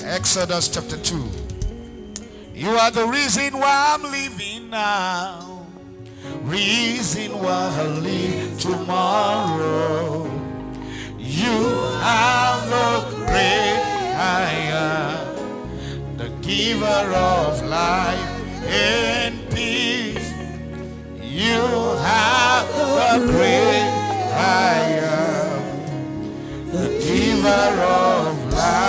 Exodus chapter 2. You are the reason why I'm living now. Reason why I'll live tomorrow. You are the great I am, the giver of life and peace. You are the great I am, the giver of life.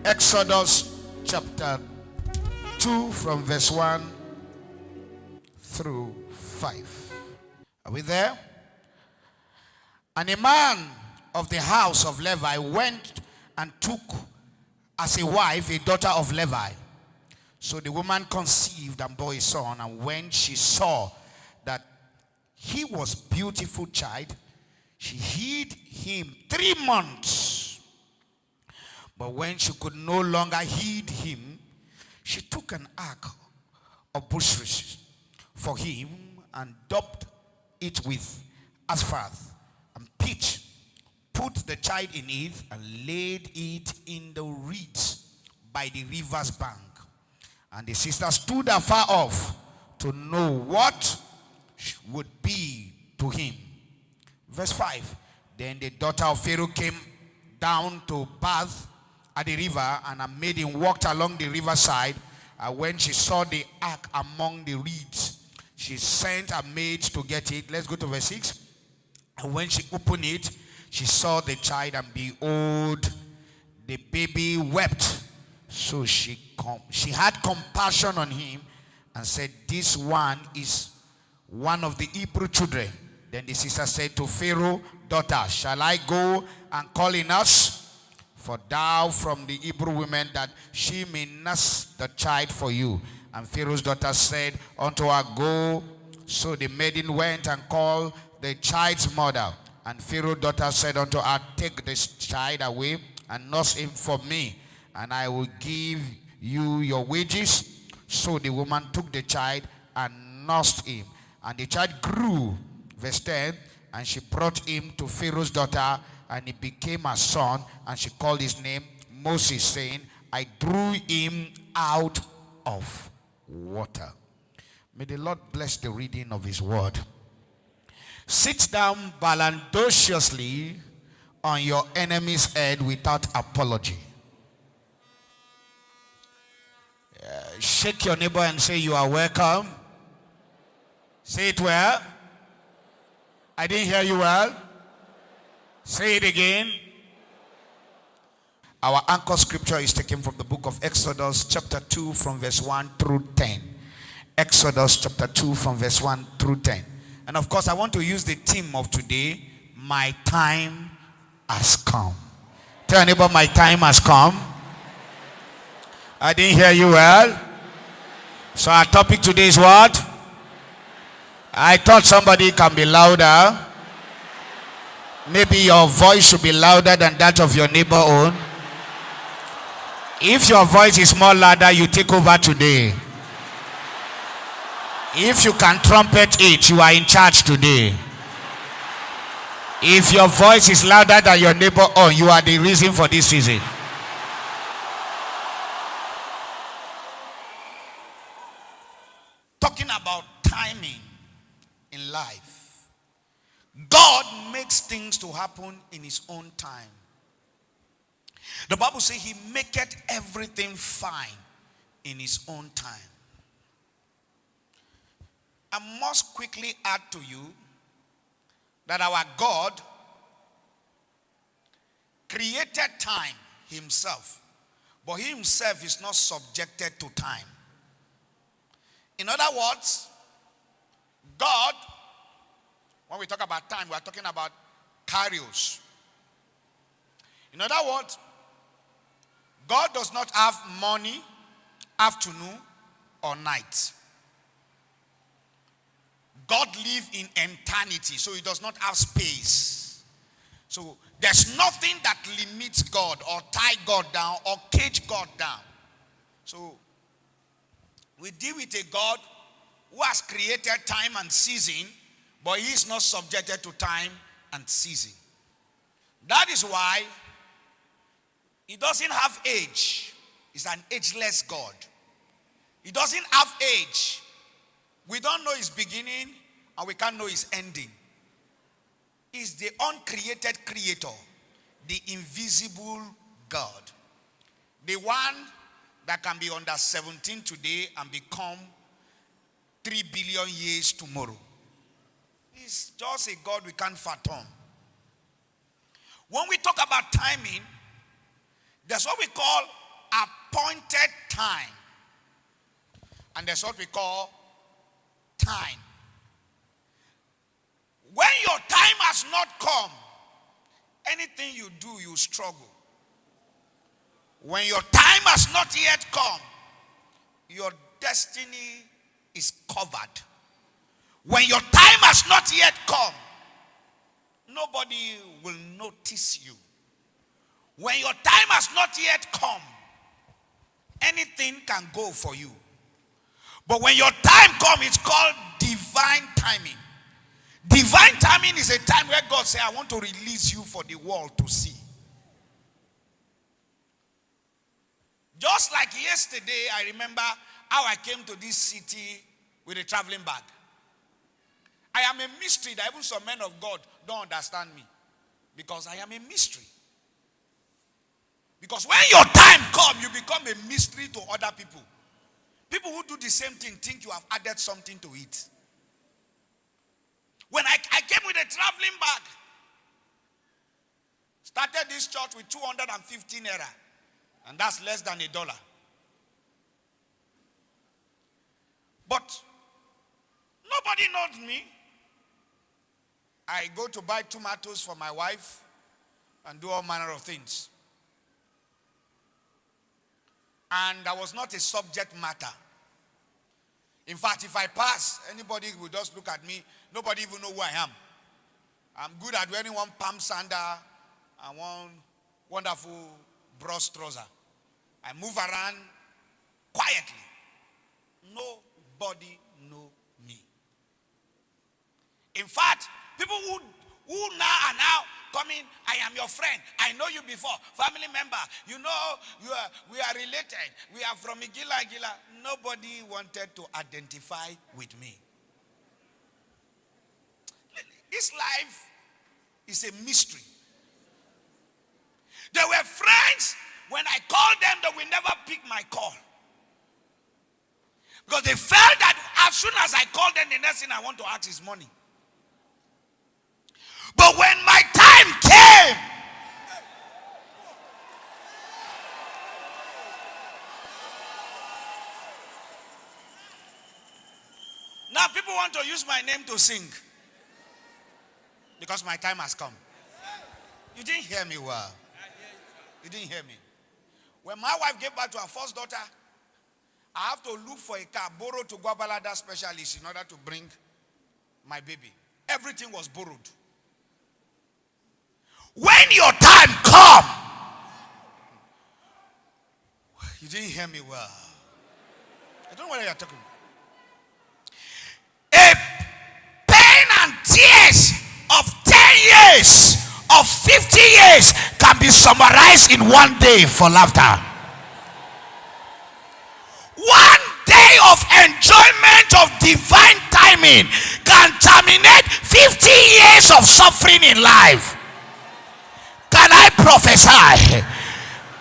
Exodus chapter 2 from verse 1 through 5. Are we there? And a man of the house of Levi went and took as a wife a daughter of Levi. So the woman conceived and bore a son, and when she saw that he was beautiful child, she hid him 3 months. But when she could no longer hid him, she took an ark of bushes for him and daubed it with asphalt and pitch, put the child in it, and laid it in the reeds by the river's bank. And the sister stood afar off to know what would be to him. Verse 5. Then the daughter of Pharaoh came down to bathe at the river, and a maiden walked along the riverside. And when she saw the ark among the reeds, she sent a maid to get it. Let's go to verse 6. And when she opened it, she saw the child, and behold, the baby wept. So she had compassion on him and said, this one is one of the Hebrew children. Then the sister said to Pharaoh, daughter, shall I go and call in us for thou from the Hebrew women, that she may nurse the child for you? And Pharaoh's daughter said unto her, go. So the maiden went and called the child's mother. And Pharaoh's daughter said unto her, take this child away and nurse him for me, and I will give you your wages. So the woman took the child and nursed him. And the child grew, verse 10, and she brought him to Pharaoh's daughter, and he became a son, and she called his name Moses, saying, I drew him out of water. May the Lord bless the reading of his word. Sit down valandociously on your enemy's head without apology. Shake your neighbor and say, you are welcome. Say it well. I didn't hear you well. Say it again. Our anchor scripture is taken from the book of Exodus chapter 2 from verse 1 through 10. Exodus chapter 2 from verse 1 through 10. And of course, I want to use the theme of today, my time has come. Tell your neighbor, my time has come. I didn't hear you well. So our topic today is what? I thought somebody can be louder. Maybe your voice should be louder than that of your neighbor own. If your voice is more louder, you take over today. If you can trumpet it, you are in charge today. If your voice is louder than your neighbor own, you are the reason for this season. Talking about timing in life. God makes things to happen in his own time. The Bible says he maketh everything fine in his own time. I must quickly add to you that our God created time himself, but he himself is not subjected to time. In other words, God, when we talk about time, we are talking about kairos. In other words, God does not have morning, afternoon, or night. God lives in eternity, so he does not have space. So there's nothing that limits God or tie God down or cage God down. So we deal with a God who has created time and season, but he is not subjected to time and season. That is why He doesn't have age. He's an ageless God. He doesn't have age. We don't know his beginning and we can't know his ending. He's the uncreated creator, the invisible God. The one that can be under 17 today and become 3 billion years tomorrow. He's just a God we can't fathom. When we talk about timing, there's what we call appointed time. And there's what we call time. When your time has not come, anything you do, you struggle. When your time has not yet come, your destiny is covered. When your time has not yet come, nobody will notice you. When your time has not yet come, anything can go for you. But when your time comes, it's called divine timing. Divine timing is a time where God says, I want to release you for the world to see. Just like yesterday, I remember how I came to this city with a traveling bag. I am a mystery that even some men of God don't understand me. Because I am a mystery. Because when your time comes, you become a mystery to other people. People who do the same thing think you have added something to it. When I came with a traveling bag, started this church with 250 naira, and that's less than $1. But nobody knows me. I go to buy tomatoes for my wife and do all manner of things. And that was not a subject matter. In fact, if I pass, anybody will just look at me. Nobody even know who I am. I'm good at wearing one palm sandal and one wonderful bros trouser. I move around quietly. Nobody know me. In fact, people who now are now coming, I am your friend. I know you before. Family member. You know, we are related. We are from Igila. Nobody wanted to identify with me. This life is a mystery. They were friends. When I called them, they will never pick my call. Because they felt that as soon as I called them, the next thing I want to ask is money. But when my time came, now people want to use my name to sing. Because my time has come. You didn't hear me well. You didn't hear me. When my wife gave birth to her first daughter, I have to look for a car, borrow to Guabalada specialist in order to bring my baby. Everything was borrowed. When your time comes, you didn't hear me well. I don't know what you're talking about. A pain and tears of 10 years, of 50 years can be summarized in one day for laughter. One day of enjoyment of divine timing can terminate 50 years of suffering in life. Can I prophesy?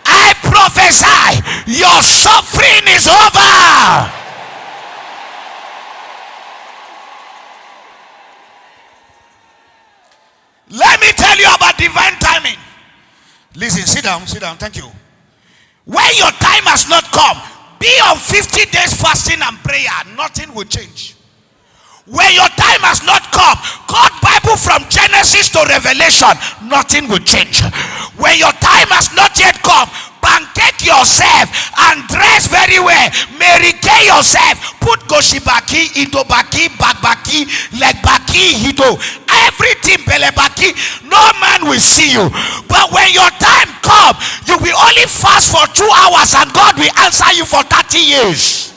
I prophesy your suffering is over. Let me tell you about divine timing. Listen, sit down, thank you. When your time has not come, be on 50 days fasting and prayer, nothing will change. When your time has not come, God Bible from Genesis to Revelation, nothing will change. When your time has not yet come, pancake yourself and dress very well. Mary Kay yourself. Put goshibaki, idobaki, bagbaki, legbaki, hido. Everything belebaki. No man will see you. But when your time comes, you will only fast for 2 hours and God will answer you for 30 years.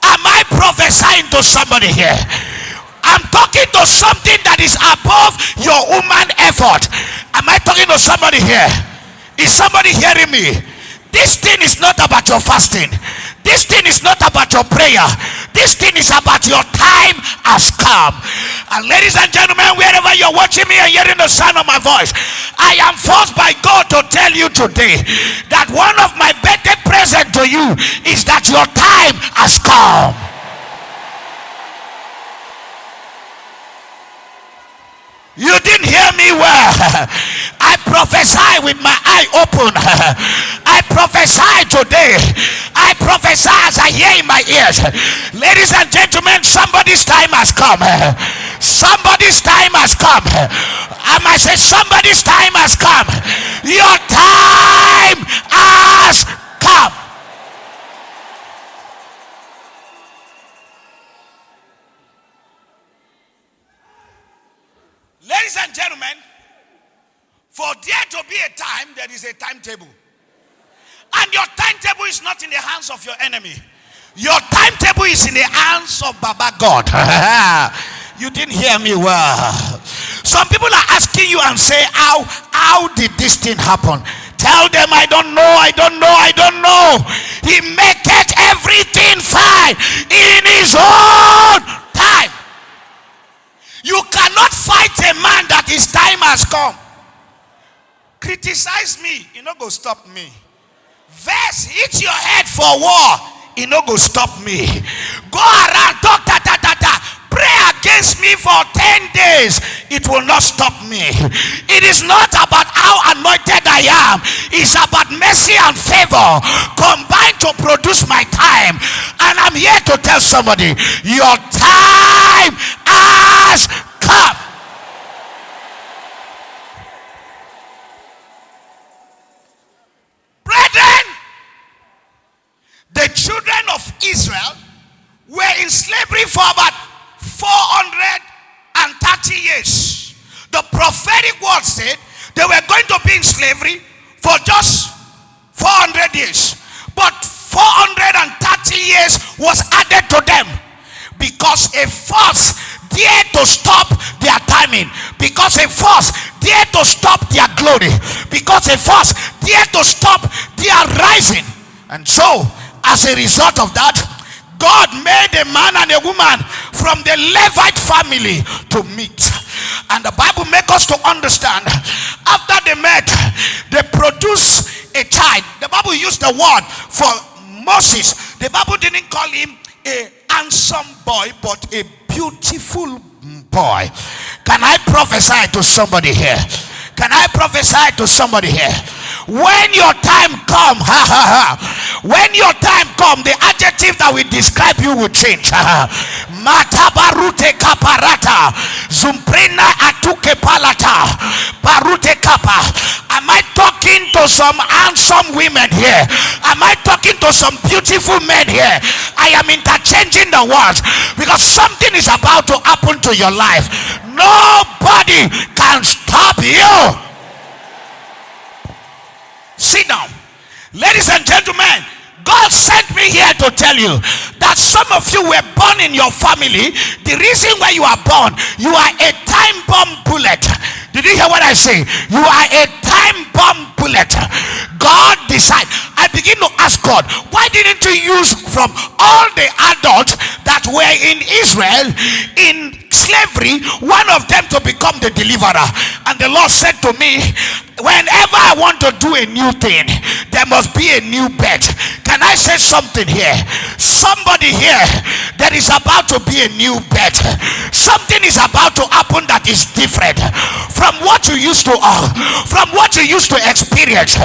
Am I prophesying to somebody here? I'm talking to something that is above your human effort. Am I talking to somebody here? Is somebody hearing me? This thing is not about your fasting. This thing is not about your prayer. This thing is about your time has come. And ladies and gentlemen, wherever you're watching me and hearing the sound of my voice, I am forced by God to tell you today that one of my birthday presents to you is that your time has come. You didn't hear me well. I prophesy with my eye open. I prophesy today. I prophesy as I hear in my ears. Ladies and gentlemen, somebody's time has come. Somebody's time has come. I might say somebody's time has come. Your time has come. Ladies and gentlemen, for there to be a time, there is a timetable. And your timetable is not in the hands of your enemy. Your timetable is in the hands of Baba God. You didn't hear me well. Some people are asking you and say, how did this thing happen? Tell them, I don't know. He maketh everything fine in his own time. You cannot fight a man that his time has come. Criticize me, you no go stop me. Verse, hit your head for war, you no go stop me. Go around, talk, pray against me for 10 days, it will not stop me. It is not about how anointed I am. It's about mercy and favor combined to produce my time. And I'm here to tell somebody, your time has come. Brethren, the children of Israel were in slavery for about 430 years. The prophetic word said they were going to be in slavery for just 400 years. But 430 years was added to them because a force dared to stop their timing, because a force dared to stop their glory, because a force dared to stop their rising. And so, as a result of that, God made a man and a woman from the Levite family to meet. And the Bible makes us to understand, after they met, they produced a child. The Bible used the word for Moses. The Bible didn't call him a handsome boy, but a beautiful boy. Can I prophesy to somebody here? Can I prophesy to somebody here? When your time come, when your time come, the adjective that will describe you will change. Matabarute kaparata, zumprina atuke palata, barute kapa. Am I talking to some handsome women here? Am I talking to some beautiful men here? I am interchanging the words because something is about to happen to your life. Nobody can stop you. Sit down. Ladies and gentlemen, God sent me here to tell you that some of you were born in your family. The reason why you are born, you are a time bomb bullet. Did you hear what I say? You are a time bomb bullet. God decided. I begin to ask God, why didn't you use from all the adults that were in Israel in slavery, one of them to become the deliverer? And the Lord said to me, whenever I want to do a new thing, there must be a new bet. Can I say something here? Somebody here, there is about to be a new bet. Something is about to happen that is different from what you used to experience.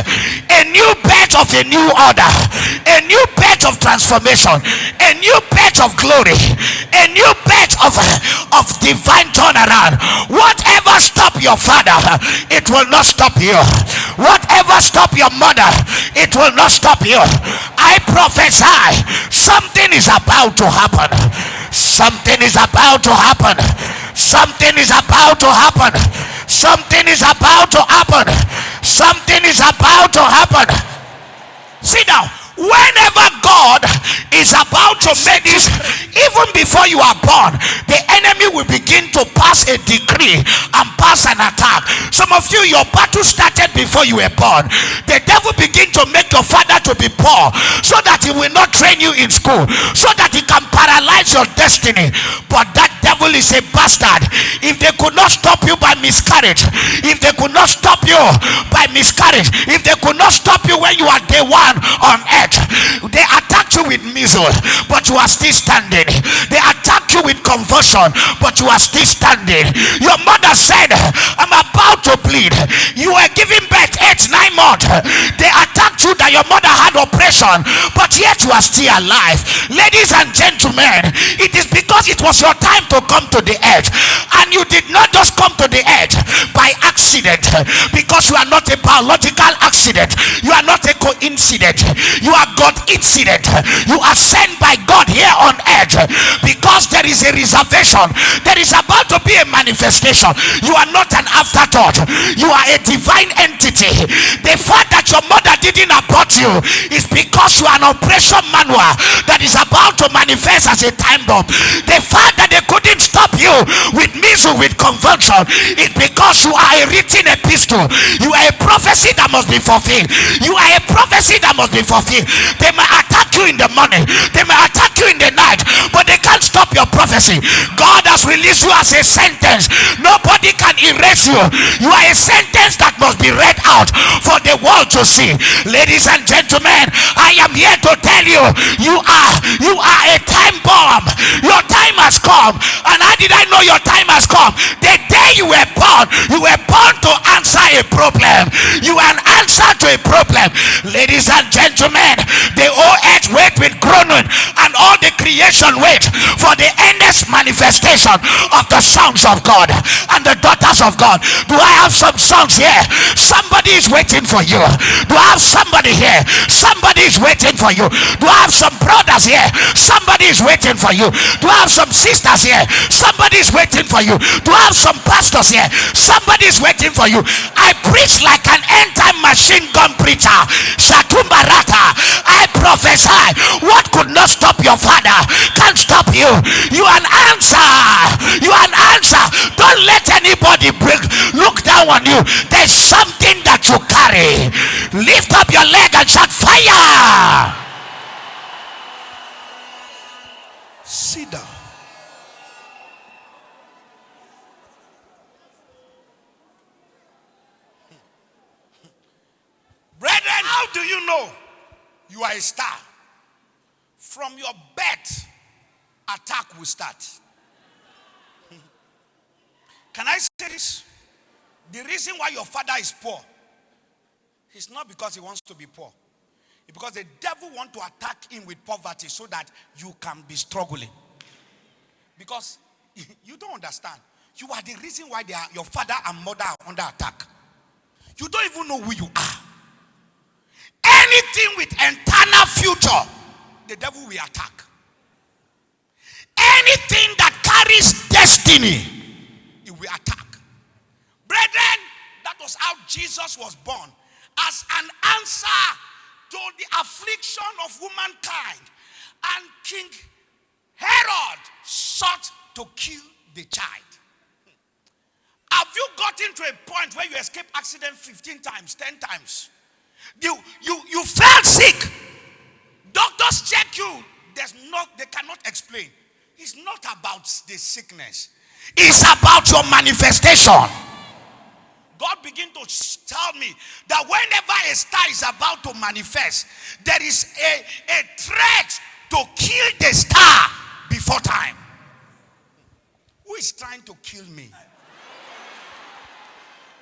A new bet of a new order, a new bet of transformation, a new bet of glory, a new bet of divine turnaround. Whatever stop your father, it will not stop you. Whatever stop your mother, it will not stop you. I prophesy something is about to happen. Something is about to happen. Something is about to happen. Something is about to happen. Something is about to happen. Sit down. Whenever God is about to make this. Even before you are born, the enemy will begin to pass a decree and pass an attack. Some of you, your battle started before you were born. The devil begin to make your father to be poor, so that he will not train you in school, so that he can paralyze your destiny. But that devil is a bastard. If they could not stop you by miscarriage, if they could not stop you by miscarriage, if they could not stop you when you are day one on earth, they attacked you with measles, but you are still standing. They attack you with convulsion, but you are still standing. Your mother said, I'm about to bleed. You were giving birth 8-9 months. They attacked you that your mother had operation, but yet you are still alive. Ladies and gentlemen, it is because it was your time to come to the edge, and you did not just come to the edge by accident, because you are not a biological accident. You are not a coincidence. You are God incident. You are sent by God here on earth because there is a reservation. There is about to be a manifestation. You are not an afterthought. You are a divine entity. The fact that your mother didn't abort you is because you are an operation manual that is about to manifest as a time bomb. The fact that they couldn't stop you with measles, with convulsion, is because you are a written epistle. You are a prophecy that must be fulfilled. You are a prophecy that must be fulfilled. They may attack you in the morning, they may attack you in the night, but they can't stop your prophecy. God has released you as a sentence. Nobody can erase you. You are a sentence that must be read out for the world to see. Ladies and gentlemen, I am here to tell you, you are a time bomb. Your time has come. And how did I know your time has come? The day you were born to answer a problem. You are an answer to a problem. Ladies and gentlemen, the whole earth wait with groaning, and all the creation wait for the endless manifestation of the sons of God and the daughters of God. Do I have some sons here? Somebody is waiting for you. Do I have somebody here? Somebody is waiting for you. Do I have some brothers here? Somebody is waiting for you. Do I have some sisters here? Somebody is waiting for you. Do I have some pastors here? Somebody is waiting for you. I preach like an end-time machine gun preacher. Shatumbarata. I prophesy. What could not stop your father can't stop you. You are an answer. You are an answer. Don't let anybody look down on you. There's something that you carry. Lift up your leg and shout fire. Sit down. Brethren, how do you know you are a star? From your birth, attack will start. Can I say this? The reason why your father is poor is not because he wants to be poor. It's because the devil wants to attack him with poverty so that you can be struggling. Because you don't understand. You are the reason why your father and mother are under attack. You don't even know who you are. Anything with eternal future, the devil will attack. Anything that carries destiny, it will attack. Brethren, that was how Jesus was born, as an answer to the affliction of womankind. And King Herod sought to kill the child. Have you gotten to a point where you escape accident 15 times, 10 times? You fell sick. Doctors check you. They cannot explain. It's not about the sickness. It's about your manifestation. God began to tell me that whenever a star is about to manifest, there is a threat to kill the star before time. Who is trying to kill me?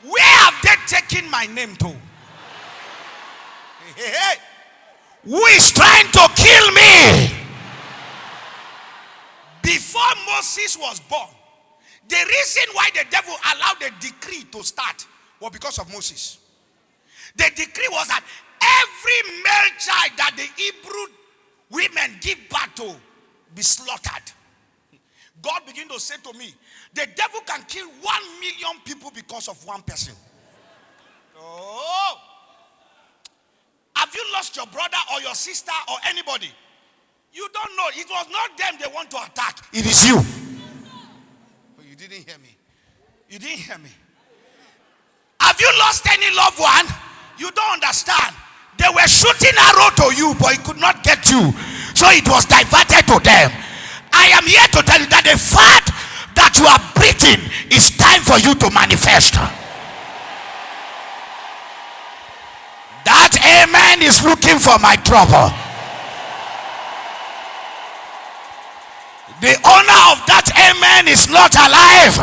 Where have they taken my name to? Hey. Who is trying to kill me? Before Moses was born, the reason why the devil allowed the decree to start was because of Moses. The decree was that every male child that the Hebrew women give birth to be slaughtered. God began to say to me, the devil can kill 1 million people because of one person. Oh. Have you lost your brother or your sister or anybody? You don't know. It was not them they want to attack. It is you. But you didn't hear me. You didn't hear me. Have you lost any loved one? You don't understand. They were shooting arrow to you, but it could not get you. So it was diverted to them. I am here to tell you that the fact that you are breathing is time for you to manifest. That amen is looking for my trouble. The owner of that amen is not alive.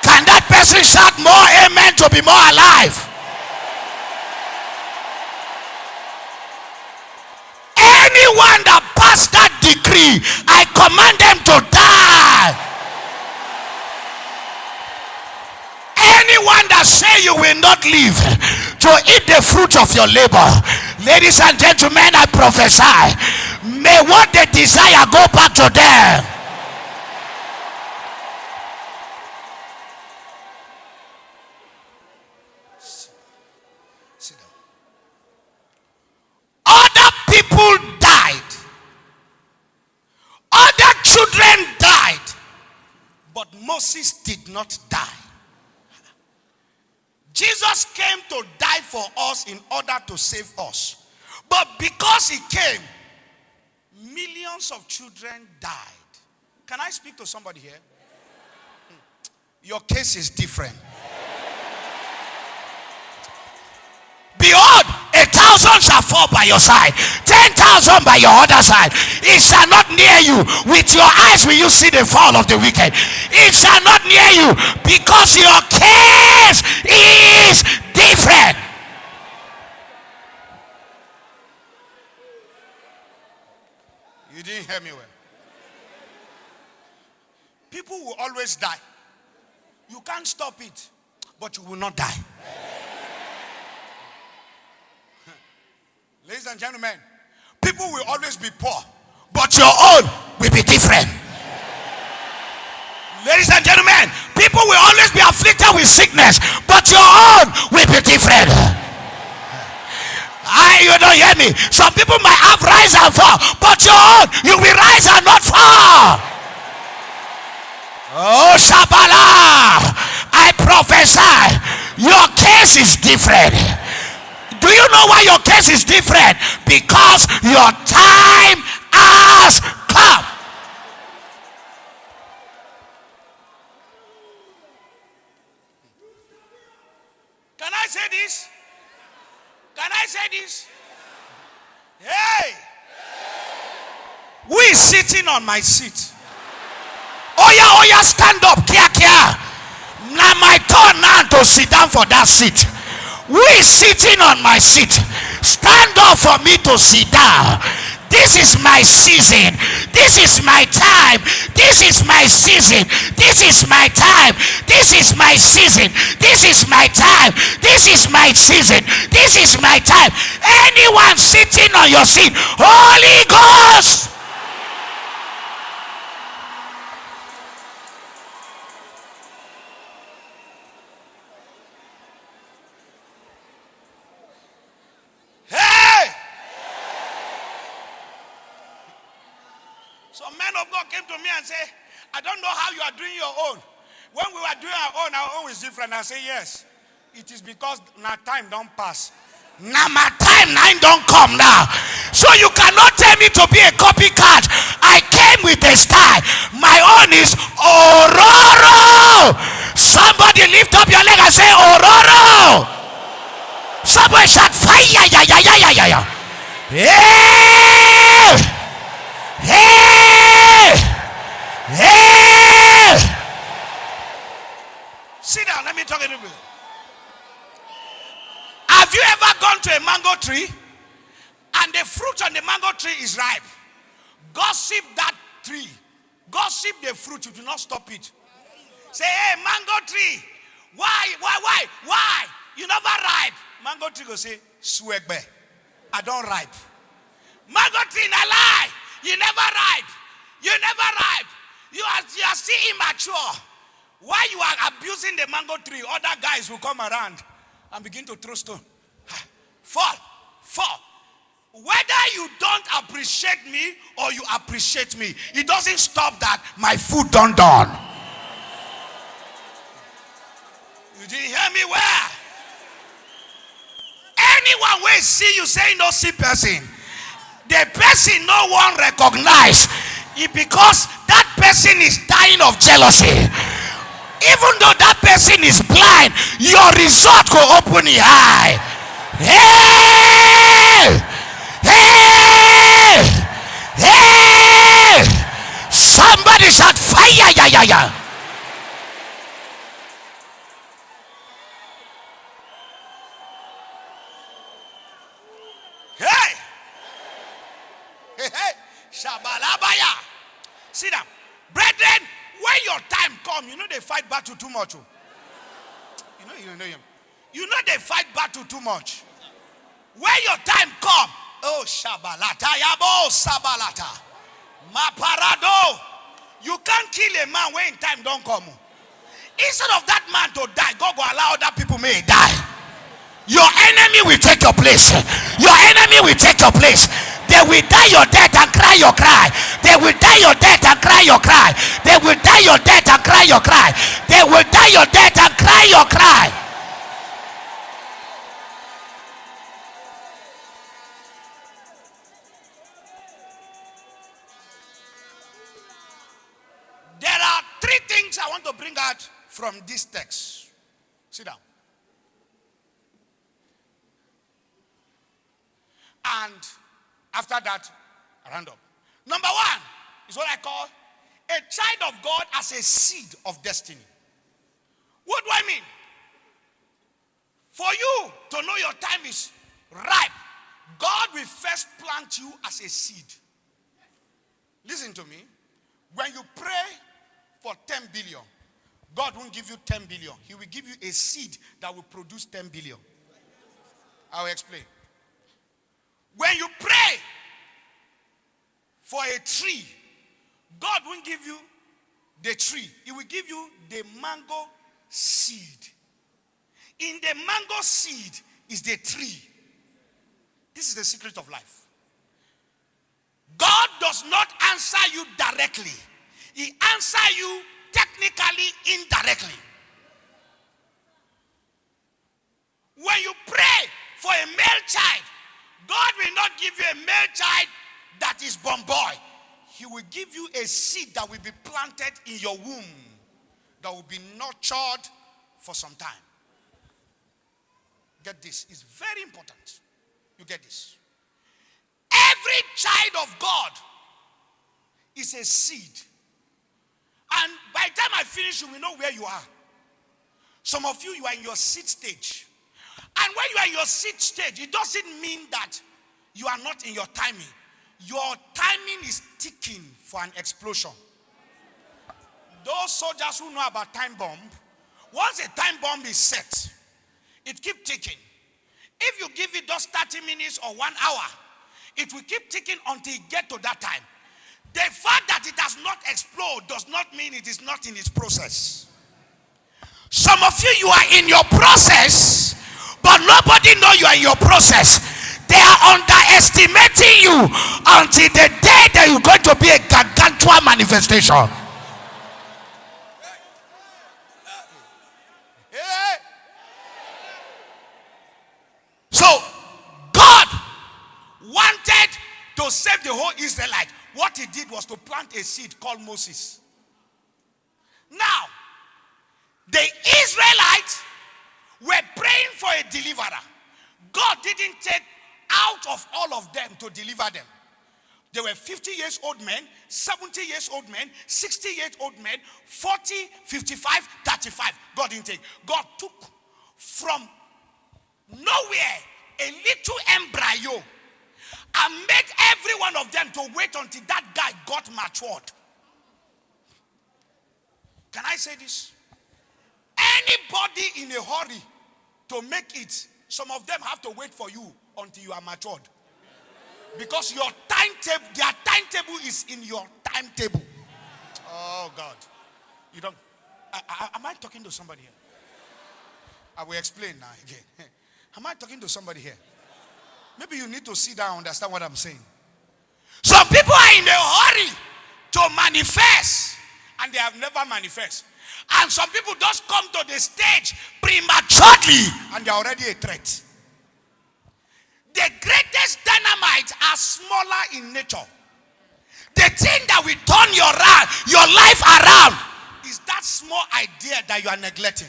Can that person shout more amen to be more alive? Anyone that passed that decree, I command them to die. Anyone that say you will not live to eat the fruit of your labor, ladies and gentlemen, I prophesy, may what they desire go back to them. Sit down. Other people died. Other children died. But Moses did not die. Jesus came to die for us in order to save us. But because he came, millions of children died. Can I speak to somebody here? Your case is different. Behold, 1,000 shall fall by your side, 10,000 by your other side. It shall not near you. With your eyes will you see the fall of the wicked. It shall not near you, because your case is different. You didn't hear me well. People will always die. You can't stop it, but you will not die. Ladies and gentlemen, people will always be poor, but your own will be different. Ladies and gentlemen, people will always be afflicted with sickness, but your own will be different. You don't hear me? Some people might have rise and fall, but your own, you will rise and not fall. Oh, Shabala, I prophesy, your case is different. Do you know why your case is different? Because your time has come. Can I say this? Can I say this? Hey! Who is sitting on my seat? Oh yeah, stand up. Kia. Now my turn now to sit down for that seat. Who is sitting on my seat? Stand up for me to sit down. This is my season. This is my time. This is my season. This is my time. This is my season. This is my time. This is my season. This is my time. Anyone sitting on your seat, Holy Ghost. Some men of God came to me and said, I don't know how you are doing your own. When we were doing our own is different. I say, yes. It is because now time don't pass. Now my time now don't come now. So you cannot tell me to be a copycat. I came with a style. My own is Ororo. Somebody lift up your leg and say Ororo. Somebody shout fire. Yeah. Hey! Sit down, let me talk a little bit. Have you ever gone to a mango tree and the fruit on the mango tree is ripe? Gossip that tree. Gossip the fruit, you do not stop it. Say, hey, mango tree, why? You never ripe. Mango tree go say, swegbe, I don't ripe. Mango tree, na lie. You never ripe. You never ripe. You are still immature. While you are abusing the mango tree, other guys will come around and begin to throw stone. Fall. Whether you don't appreciate me or you appreciate me, it doesn't stop that my food done. You didn't hear me well. Anyone will see you say no see person. The person no one recognize it because that person is dying of jealousy. Even though that person is blind, your result will open your eye. Hey! Hey! Hey! Somebody shout fire! Yeah. Hey! Hey! Shabalabaya! Sit down. Brethren, when your time come, you know they fight battle too much. You know they fight battle too much. When your time come, oh shabalata yabo sabalata maparado, you can't kill a man when time don't come. Instead of that man to die, God will allow other people may die. Your enemy will take your place. Your enemy will take your place. They will die your death and cry your cry. They will die your death and cry your cry. They will die your death and cry your cry. They will die your death and cry your cry. There are three things I want to bring out from this text. Sit down. And after that, I round up. Number one is what I call a child of God as a seed of destiny. What do I mean? For you to know your time is ripe, God will first plant you as a seed. Listen to me. When you pray for 10 billion, God won't give you 10 billion. He will give you a seed that will produce 10 billion. I will explain. When you pray for a tree, God won't give you the tree. He will give you the mango seed. In the mango seed is the tree. This is the secret of life. God does not answer you directly. He answers you technically indirectly. When you pray for a male child, God will not give you a male child that is born boy. He will give you a seed that will be planted in your womb, that will be nurtured for some time. Get this. It's very important. You get this. Every child of God is a seed. And by the time I finish, you will know where you are. Some of you are in your seed stage. And when you are in your seed stage, it doesn't mean that you are not in your timing. Your timing is ticking for an explosion. Those soldiers who know about time bomb, once a time bomb is set, it keeps ticking. If you give it just 30 minutes or 1 hour, it will keep ticking until it gets to that time. The fact that it has not exploded does not mean it is not in its process. Some of you are in your process, but nobody knows you are in your process. They are underestimating you until the day that you're going to be a gargantuan manifestation. So, God wanted to save the whole Israelite. What he did was to plant a seed called Moses. Now, the Israelites were praying for a deliverer. God didn't take out of all of them to deliver them. There were 50 years old men, 70 years old men, 60 years old men, 40, 55, 35. God didn't take. God took from nowhere a little embryo and made every one of them to wait until that guy got matured. Can I say this? Anybody in a hurry to make it, some of them have to wait for you until you are matured. Because your timetable, their timetable is in your timetable. Oh God. You don't. Am I talking to somebody here? I will explain now again. Am I talking to somebody here? Maybe you need to sit down and understand what I'm saying. Some people are in a hurry to manifest, and they have never manifest. And some people just come to the stage prematurely, and they are already a threat. The greatest dynamites are smaller in nature. The thing that will turn your life around is that small idea that you are neglecting.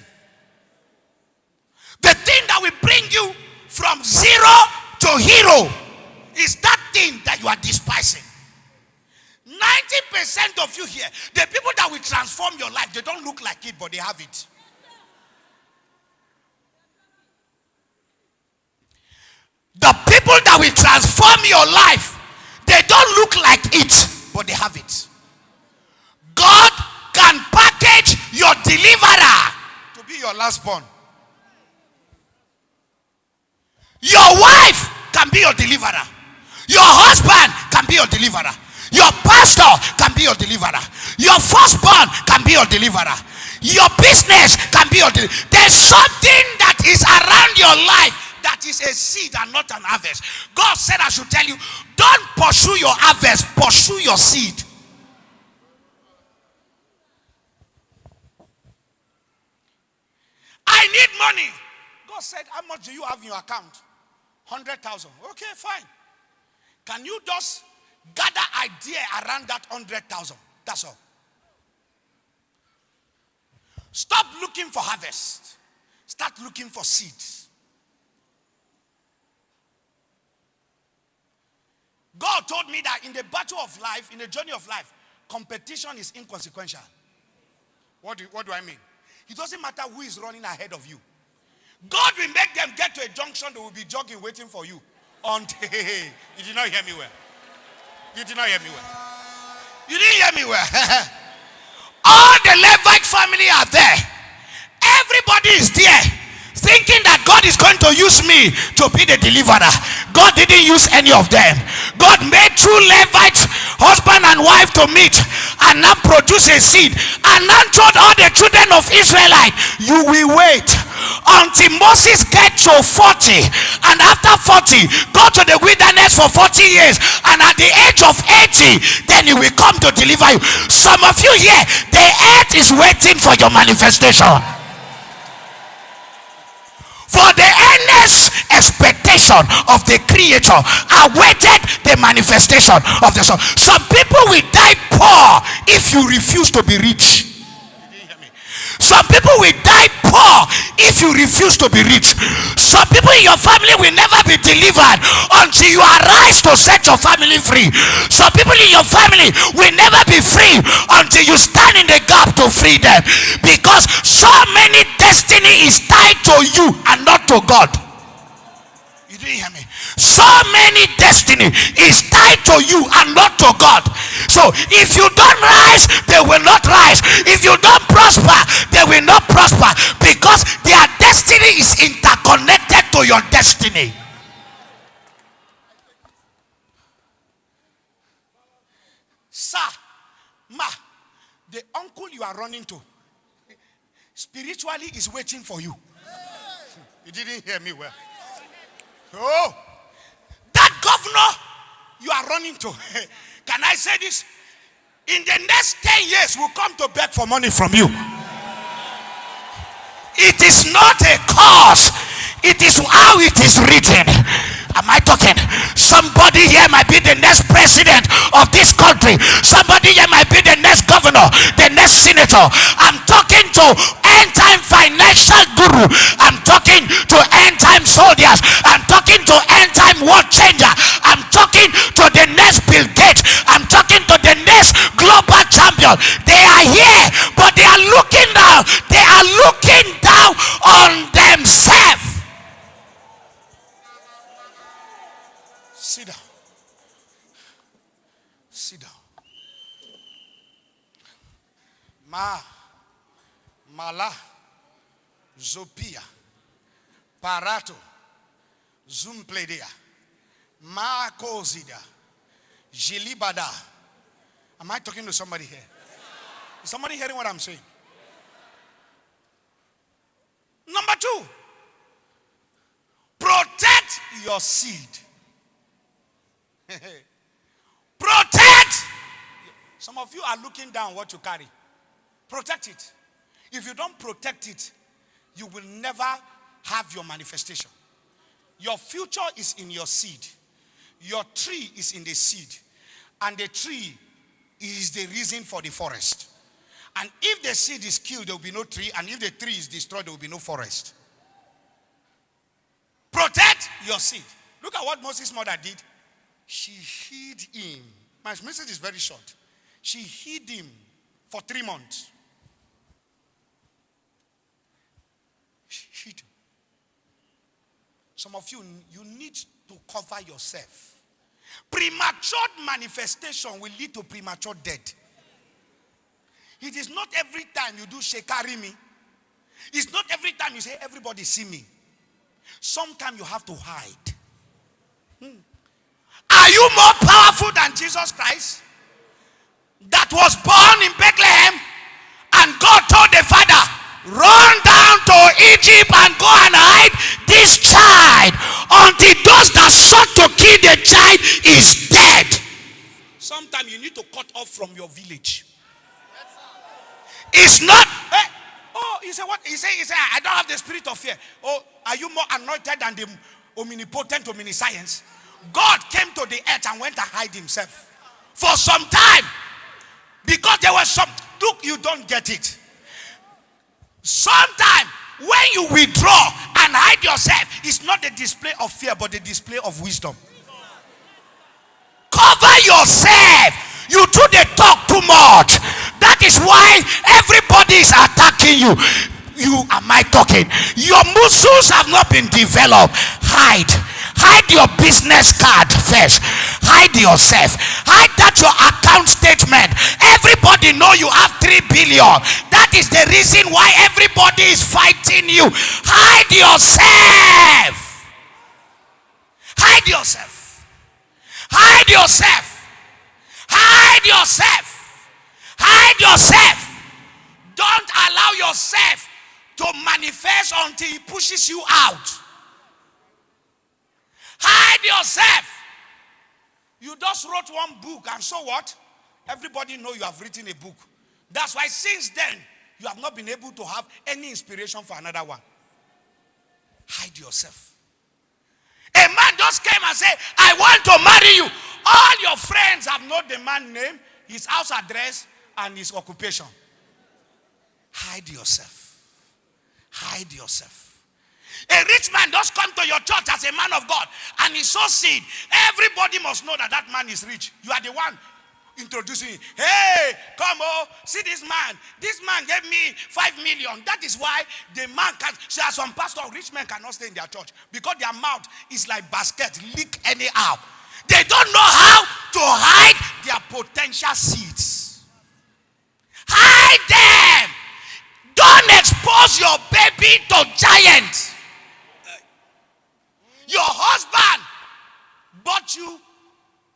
The thing that will bring you from zero to hero is that thing that you are despising. 90% of you here, the people that will transform your life, they don't look like it, but they have it. The people that will transform your life, they don't look like it, but they have it. God can package your deliverer to be your last born. Your wife can be your deliverer. Your husband can be your deliverer. Your pastor can be your deliverer. Your firstborn can be your deliverer. Your business can be your deliverer. There's something that is around your life that is a seed and not an harvest. God said I should tell you, don't pursue your harvest, pursue your seed. I need money. God said, how much do you have in your account? 100,000. Okay, fine. Can you just gather idea around that 100,000? That's all. Stop looking for harvest. Start looking for seeds. God told me that in the battle of life, in the journey of life, competition is inconsequential. What do I mean? It doesn't matter who is running ahead of you. God will make them get to a junction, they will be jogging, waiting for you. Until you did not hear me well. You did not hear me well. You didn't hear me well. All the Levite family are there. Everybody is there, thinking that God is going to use me to be the deliverer. God didn't use any of them. God made two Levites, husband and wife, to meet and now produce a seed, and now told all the children of Israelite, you will wait until Moses gets to 40, and after 40 go to the wilderness for 40 years, and at the age of 80 then he will come to deliver you. Some of you here, the earth is waiting for your manifestation. For the earnest expectation of the Creator awaited the manifestation of the Son. Some people will die poor if you refuse to be rich. Some people will die poor if you refuse to be rich. Some people in your family will never be delivered until you arise to set your family free. Some people in your family will never be free until you stand in the gap to free them. Because so many destiny is tied to you and not to God. You didn't hear me. So many destiny is tied to you and not to God. So if you don't rise, they will not rise. If you don't prosper, they will not prosper, because their destiny is interconnected to your destiny. Sir, ma, the uncle you are running to spiritually is waiting for you. You didn't hear me well. Oh, that governor you are running to, can I say this? In the next 10 years, will come to beg for money from you. It is not a cause. It is how it is written. Am I talking? Somebody here might be the next president of this country. Somebody here might be the next governor, the next senator. I'm talking to end time financial guru. I'm talking to end time soldiers. I'm talking to end time world changer. I'm talking to the next Bill Gates. I'm talking to the next global champion. They are here, but they are looking down. They are looking down on themselves. Sit down. Sit down. Mala, Zopia, Parato, Zumpledea, Kozida, Jilibada. Am I talking to somebody here? Is somebody hearing what I'm saying? Number two, protect your seed. Protect. Some of you are looking down what you carry. Protect it. If you don't protect it, you will never have your manifestation. Your future is in your seed. Your tree is in the seed. And the tree is the reason for the forest. And if the seed is killed, there will be no tree. And if the tree is destroyed, there will be no forest. Protect your seed. Look at what Moses' mother did. She hid him. My message is very short. She hid him for 3 months. She hid him. Some of you, you need to cover yourself. Premature manifestation will lead to premature death. It is not every time you do shekari me. It's not every time you say everybody see me. Sometimes you have to hide. Are you more powerful than Jesus Christ? That was born in Bethlehem, and God told the father, run down to Egypt and go and hide this child until those that sought to kill the child is dead. Sometimes you need to cut off from your village. It's not. He said what? He said, I don't have the spirit of fear. Oh, are you more anointed than the omnipotent omniscience? God came to the earth and went to hide himself for some time. Because there was some, look, you don't get it. Sometimes when you withdraw and hide yourself, it's not the display of fear, but the display of wisdom. Cover yourself. You do the talk too much. That is why everybody is attacking you. You am I talking? Your muscles have not been developed. Hide your business card first. Hide yourself. Hide that your account statement. Everybody know you have 3 billion. That is the reason why everybody is fighting you. Hide yourself. Hide yourself. Hide yourself. Hide yourself. Hide yourself. Don't allow yourself to manifest until he pushes you out. Hide yourself. You just wrote one book, and so what? Everybody know you have written a book. That's why since then, you have not been able to have any inspiration for another one. Hide yourself. A man just came and said, I want to marry you. All your friends have known the man's name, his house address, and his occupation. Hide yourself. Hide yourself. A rich man does come to your church as a man of God, and he sows seed. Everybody must know that that man is rich. You are the one introducing him. Hey, come see this man. This man gave me 5 million. That is why the man can. See, as some pastor, rich men cannot stay in their church because their mouth is like basket, leak anyhow. They don't know how to hide their potential seeds. Hide them. Don't expose your baby to giants. Your husband bought you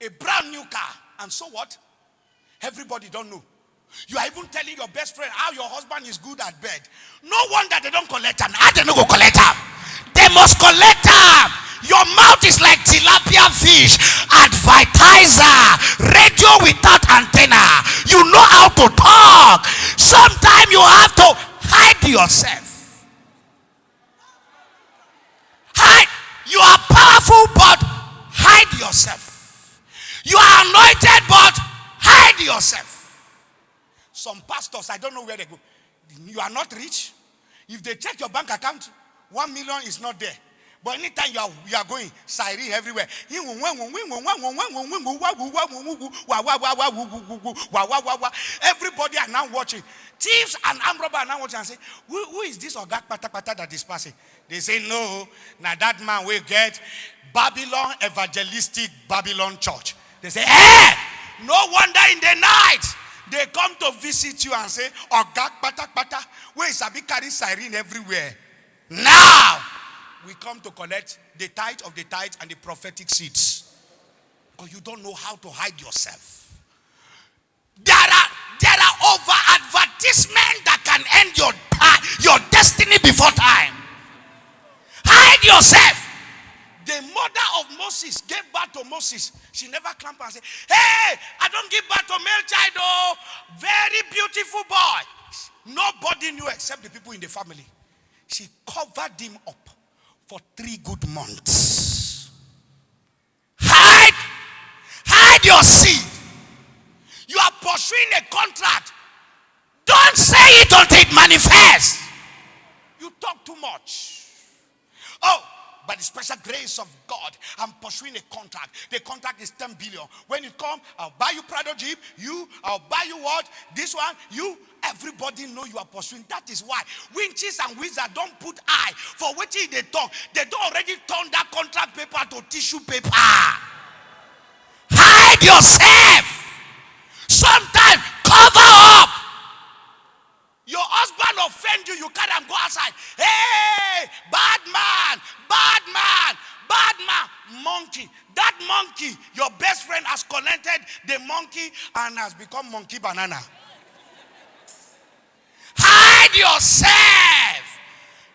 a brand new car, and so what? Everybody don't know. You are even telling your best friend how your husband is good at bed. No wonder they don't collect him. How they don't go collect him? They must collect him. Your mouth is like tilapia fish. Advertiser, radio without antenna. You know how to talk. Sometimes you have to hide yourself. Hide. You are powerful, but hide yourself. You are anointed, but hide yourself. Some pastors, I don't know where they go. You are not rich. If they check your bank account, 1 million is not there. But anytime you are going, siren everywhere. Everybody are now watching. Thieves and armed robbers are now watching and say, who is this Oga Pata that is passing? They say, no, now that man will get Babylon Evangelistic Babylon Church. They say, hey, no wonder in the night they come to visit you and say, Oga Pata, where is Abi carry siren everywhere? Now, we come to collect the tithe of the tithe and the prophetic seeds. Because you don't know how to hide yourself. There are over advertisements that can end your destiny before time. Hide yourself. The the mother of Moses gave birth to Moses. She never clamped and said, hey, I don't give birth to male child, oh, very beautiful boy. Nobody knew except the people in the family. She covered him up for 3 good months. Hide your seed. You are pursuing a contract. Don't say it until it manifests. You talk too much. Oh, by the special grace of God, I'm pursuing a contract. The contract is 10 billion. When it comes, I'll buy you Prado Jeep. I'll buy you what? This one, you. Everybody know you are pursuing. That is why witches and wizards don't put eye for what they talk. They don't already turn that contract paper to tissue paper. Hide yourself. Sometimes cover up. Your husband offend you, you carry and go outside. Hey, bad man, monkey. That monkey, your best friend has collected the monkey and has become monkey banana. Hide yourself.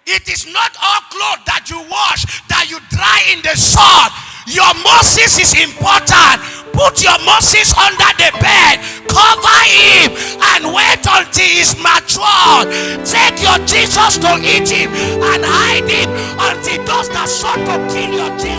It is not all clothes that you wash that you dry in the sun. Your Moses is important. Put your Moses under the bed. Cover him and wait until he's matured. Take your Jesus to Egypt and hide him until those that sought to kill your Jesus